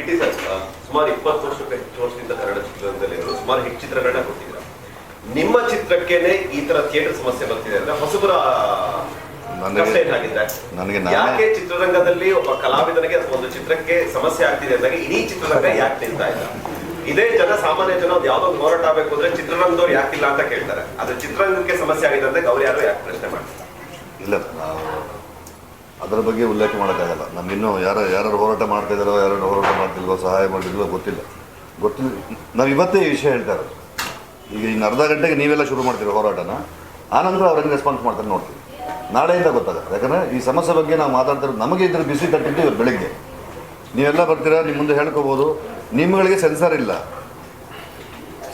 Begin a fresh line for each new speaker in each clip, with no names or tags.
It is ಸುಮಾರು 20 ವರ್ಷಕ್ಕೆ ಹೆಚ್ಚು ವರ್ಷದಿಂದ ಕನ್ನಡ ಚಿತ್ರರಂಗದಲ್ಲಿ ಸುಮಾರು ಹಿಟ್ ಚಿತ್ರಗಳನ್ನ ಕೊಟ್ಟಿದ್ದೀರಾ. ನಿಮ್ಮ ಚಿತ್ರಕ್ಕೇನೆ ಈ ತರ ಥಿಯೇಟರ್ ಸಮಸ್ಯೆ ಬರ್ತಿದೆ ಅಂದ್ರೆ ಹೊಸಬರ ನನಗೆ ಯಾಕೆ ಚಿತ್ರರಂಗದಲ್ಲಿ ಒಬ್ಬ ಕಲಾವಿದನಿಗೆ ಅಥವಾ ಒಂದು ಚಿತ್ರಕ್ಕೆ ಸಮಸ್ಯೆ ಆಗ್ತಿದೆ ಅಂದಾಗ ಇಡೀ ಚಿತ್ರರಂಗ ಯಾಕೆ ನಿಲ್ತಾ ಇಲ್ಲ? ಇದೇ ಜನ ಸಾಮಾನ್ಯ ಜನ ಯಾವ್ದೋ ಒಂದು ಹೋರಾಟ ಆಗಬೇಕು ಅಂದ್ರೆ ಚಿತ್ರರಂಗದವ್ರು ಯಾಕಿಲ್ಲ ಅಂತ ಕೇಳ್ತಾರೆ. ಆದ್ರೆ ಚಿತ್ರರಂಗಕ್ಕೆ ಸಮಸ್ಯೆ ಆಗಿದೆ ಅಂತ ಅವ್ರು ಯಾರು ಯಾಕೆ ಪ್ರಶ್ನೆ ಮಾಡ್ತಾರೆ?
ಇಲ್ಲ, ಅದರ ಬಗ್ಗೆ ಉಲ್ಲೇಖ ಮಾಡೋಕ್ಕಾಗಲ್ಲ. ನಮಗಿನ್ನೂ ಯಾರು ಹೋರಾಟ ಮಾಡ್ತಾ ಇದ್ದಾರೋ, ಯಾರು ಹೋರಾಟ ಮಾಡ್ತಿಲ್ವೋ, ಸಹಾಯ ಮಾಡಿಲ್ವೋ ಗೊತ್ತಿಲ್ಲ. ನಾವು ಇವತ್ತೇ ಈ ವಿಷಯ ಹೇಳ್ತಾ ಇರೋದು. ಈಗ ಇನ್ನು ಅರ್ಧ ಗಂಟೆಗೆ ನೀವೆಲ್ಲ ಶುರು ಮಾಡ್ತೀವಿ ಹೋರಾಟನ, ಆನಂತರ ಅವ್ರಿಗೆ ರೆಸ್ಪಾನ್ಸ್ ಮಾಡ್ತಾರೆ ನೋಡ್ತೀವಿ. ನಾಳೆಯಿಂದ ಗೊತ್ತಾಗುತ್ತೆ. ಯಾಕಂದರೆ ಈ ಸಮಸ್ಯೆ ಬಗ್ಗೆ ನಾವು ಮಾತಾಡ್ತಿರೋದು ನಮಗೆ ಇದ್ರ ಬಿಸಿ ತಟ್ಟಿದ್ದು ಇವತ್ತು ಬೆಳಿಗ್ಗೆ. ನೀವೆಲ್ಲ ಬರ್ತೀರಾ, ನಿಮ್ಮ ಮುಂದೆ ಹೇಳ್ಕೋಬೋದು. ನಿಮ್ಮಗಳಿಗೆ ಸೆನ್ಸರ್ ಇಲ್ಲ,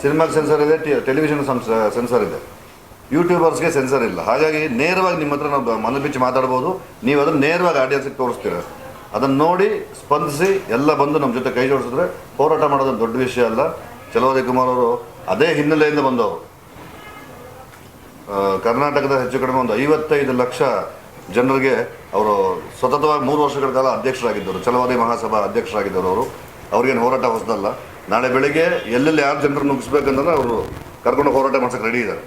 ಸಿನಿಮಾಗೆ ಸೆನ್ಸರ್ ಇದೆ, ಟೆಲಿವಿಷನ್ ಸೆನ್ಸರ್ ಇದೆ, ಯೂಟ್ಯೂಬರ್ಸ್ಗೆ ಸೆನ್ಸರ್ ಇಲ್ಲ. ಹಾಗಾಗಿ ನೇರವಾಗಿ ನಿಮ್ಮ ಹತ್ರ ನಾವು ಮನ ಬಿಚ್ಚಿ ಮಾತಾಡ್ಬೋದು. ನೀವು ಅದನ್ನು ನೇರವಾಗಿ ಆಡಿಯನ್ಸಿಗೆ ತೋರಿಸ್ತೀರ. ಅದನ್ನು ನೋಡಿ ಸ್ಪಂದಿಸಿ ಎಲ್ಲ ಬಂದು ನಮ್ಮ ಜೊತೆ ಕೈ ಜೋಡಿಸಿದ್ರೆ ಹೋರಾಟ ಮಾಡೋದು ದೊಡ್ಡ ವಿಷಯ ಅಲ್ಲ. ಚಲವಾದಿ ಕುಮಾರ್ ಅವರು ಅದೇ ಹಿನ್ನೆಲೆಯಿಂದ ಬಂದವರು. ಕರ್ನಾಟಕದ ಹೆಚ್ಚು ಕಡಿಮೆ ಒಂದು 55 ಲಕ್ಷ ಜನರಿಗೆ ಅವರು ಸತತವಾಗಿ 3 ವರ್ಷಗಳ ಕಾಲ ಅಧ್ಯಕ್ಷರಾಗಿದ್ದರು, ಚಲವಾದಿ ಮಹಾಸಭಾ ಅಧ್ಯಕ್ಷರಾಗಿದ್ದರು. ಅವ್ರಿಗೇನು ಹೋರಾಟ ಹೊಸದಲ್ಲ. ನಾಳೆ ಬೆಳಗ್ಗೆ ಎಲ್ಲೆಲ್ಲಿ ಯಾರು ಜನರನ್ನು ನುಗ್ಗಿಸ್ಬೇಕಂದ್ರೆ ಅವರು ಕರ್ಕೊಂಡು ಹೋರಾಟ ಮಾಡ್ಸೋಕ್ಕೆ ರೆಡಿ ಇದ್ದಾರೆ.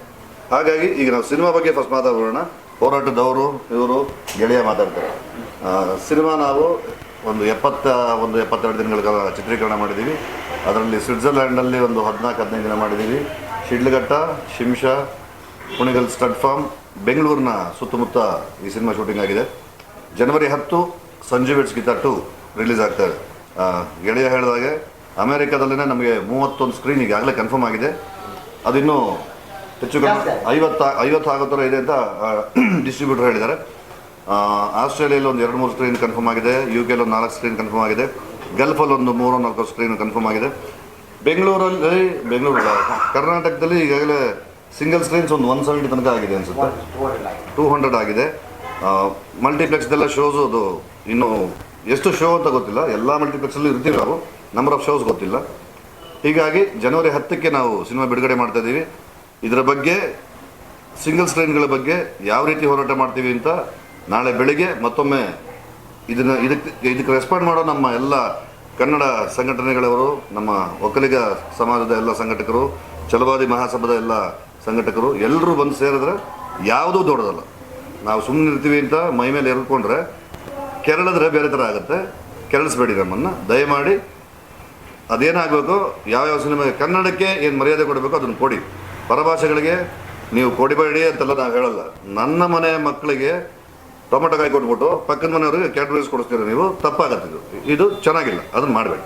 ಹಾಗಾಗಿ ಈಗ ನಾವು ಸಿನಿಮಾ ಬಗ್ಗೆ ಫಸ್ಟ್ ಮಾತಾಡೋಣ. ಹೋರಾಟದವರು ಇವರು ಗೆಳೆಯ ಮಾತಾಡ್ತಾರೆ. ಸಿನಿಮಾ ನಾವು ಒಂದು 72 ದಿನಗಳ ಕಾಲ ಚಿತ್ರೀಕರಣ ಮಾಡಿದ್ದೀವಿ. ಅದರಲ್ಲಿ ಸ್ವಿಟ್ಜರ್ಲ್ಯಾಂಡಲ್ಲಿ ಒಂದು 14-15 ದಿನ ಮಾಡಿದ್ದೀವಿ. ಶಿಡ್ಲಘಟ್ಟ, ಶಿಂಷಾ, ಕುಣಿಗಲ್ ಸ್ಟಡ್ ಫಾರ್ಮ್, ಬೆಂಗಳೂರಿನ ಸುತ್ತಮುತ್ತ ಈ ಸಿನಿಮಾ ಶೂಟಿಂಗ್ ಆಗಿದೆ. ಜನವರಿ 10 ಸಂಜು ವೆಟ್ಸ್ ಗೀತಾ 2 ರಿಲೀಸ್ ಆಗ್ತಾಯಿದೆ. ಗೆಳೆಯ ಹೇಳಿದಾಗೆ ಅಮೇರಿಕಾದಲ್ಲೇ ನಮಗೆ 31 ಸ್ಕ್ರೀನ್ ಈಗಾಗಲೇ ಕನ್ಫರ್ಮ್ ಆಗಿದೆ. ಅದಿನ್ನೂ ಹೆಚ್ಚು ಕಡಿಮೆ 50 ಆಗೋ ಥರ ಇದೆ ಅಂತ ಡಿಸ್ಟ್ರಿಬ್ಯೂಟರ್ ಹೇಳಿದ್ದಾರೆ. ಆಸ್ಟ್ರೇಲಿಯಲ್ಲಿ ಒಂದು 2-3 ಸ್ಕ್ರೀನ್ ಕನ್ಫರ್ಮ್ ಆಗಿದೆ. UK ಒಂದು 4 ಸ್ಕ್ರೀನ್ ಕನ್ಫರ್ಮ್ ಆಗಿದೆ. ಗಲ್ಫಲ್ಲಿ ಒಂದು 3-4 ಸ್ಕ್ರೀನ್ ಕನ್ಫರ್ಮ್ ಆಗಿದೆ. ಬೆಂಗಳೂರು ಕರ್ನಾಟಕದಲ್ಲಿ ಈಗಾಗಲೇ ಸಿಂಗಲ್ ಸ್ಕ್ರೀನ್ಸ್ ಒಂದು 170 ತನಕ ಆಗಿದೆ ಅನಿಸುತ್ತೆ, 200 ಆಗಿದೆ. ಮಲ್ಟಿಪ್ಲೆಕ್ಸ್ದೆಲ್ಲ ಶೋಸು ಅದು ಇನ್ನೂ ಎಷ್ಟು ಶೋ ಅಂತ ಗೊತ್ತಿಲ್ಲ. ಎಲ್ಲ ಮಲ್ಟಿಪ್ಲೆಕ್ಸಲ್ಲೂ ಇರ್ತೀವಿ ನಾವು, ನಂಬರ್ ಆಫ್ ಶೋಸ್ ಗೊತ್ತಿಲ್ಲ. ಹೀಗಾಗಿ ಜನವರಿ 10ಕ್ಕೆ ನಾವು ಸಿನಿಮಾ ಬಿಡುಗಡೆ ಮಾಡ್ತಾಯಿದ್ದೀವಿ. ಇದರ ಬಗ್ಗೆ ಸಿಂಗಲ್ ಸ್ಕ್ರೀನ್ಗಳ ಬಗ್ಗೆ ಯಾವ ರೀತಿ ಹೋರಾಟ ಮಾಡ್ತೀವಿ ಅಂತ ನಾಳೆ ಬೆಳಿಗ್ಗೆ ಮತ್ತೊಮ್ಮೆ ಇದಕ್ಕೆ ರೆಸ್ಪಾಂಡ್ ಮಾಡೋ ನಮ್ಮ ಎಲ್ಲ ಕನ್ನಡ ಸಂಘಟನೆಗಳವರು, ನಮ್ಮ ಒಕ್ಕಲಿಗ ಸಮಾಜದ ಎಲ್ಲ ಸಂಘಟಕರು, ಚಲವಾದಿ ಮಹಾಸಭಾದ ಎಲ್ಲ ಸಂಘಟಕರು ಎಲ್ಲರೂ ಬಂದು ಸೇರಿದ್ರೆ ಯಾವುದೂ ದೊಡ್ಡದಲ್ಲ. ನಾವು ಸುಮ್ಮನೆ ಇರ್ತೀವಿ ಅಂತ ಮೈ ಮೇಲೆ ಎರ್ಕೊಂಡ್ರೆ ಕೆರಳಿದ್ರೆ ಬೇರೆ ಥರ ಆಗುತ್ತೆ. ಕೆರಳಿಸ್ಬೇಡಿ ನಮ್ಮನ್ನು ದಯಮಾಡಿ. ಅದೇನಾಗಬೇಕು, ಯಾವ್ಯಾವ ಸಿನಿಮಾ ಕನ್ನಡಕ್ಕೆ ಏನು ಮರ್ಯಾದೆ ಕೊಡಬೇಕು ಅದನ್ನು ಕೊಡಿ. ಪರಭಾಷೆಗಳಿಗೆ ನೀವು ಕೊಡಿಬೇಡಿ ಅಂತೆಲ್ಲ ನಾವು ಹೇಳಲ್ಲ. ನನ್ನ ಮನೆ ಮಕ್ಕಳಿಗೆ ಟೊಮೆಟೊ ಕಾಯಿ ಕೊಟ್ಬಿಟ್ಟು ಪಕ್ಕದ ಮನೆಯವ್ರಿಗೆ ಕ್ಯಾಟ್ರೈಸ್ ಕೊಡಿಸ್ತೀರ, ನೀವು ತಪ್ಪಾಗತ್ತೆ. ಇದು ಚೆನ್ನಾಗಿಲ್ಲ, ಅದನ್ನು ಮಾಡಬೇಡಿ.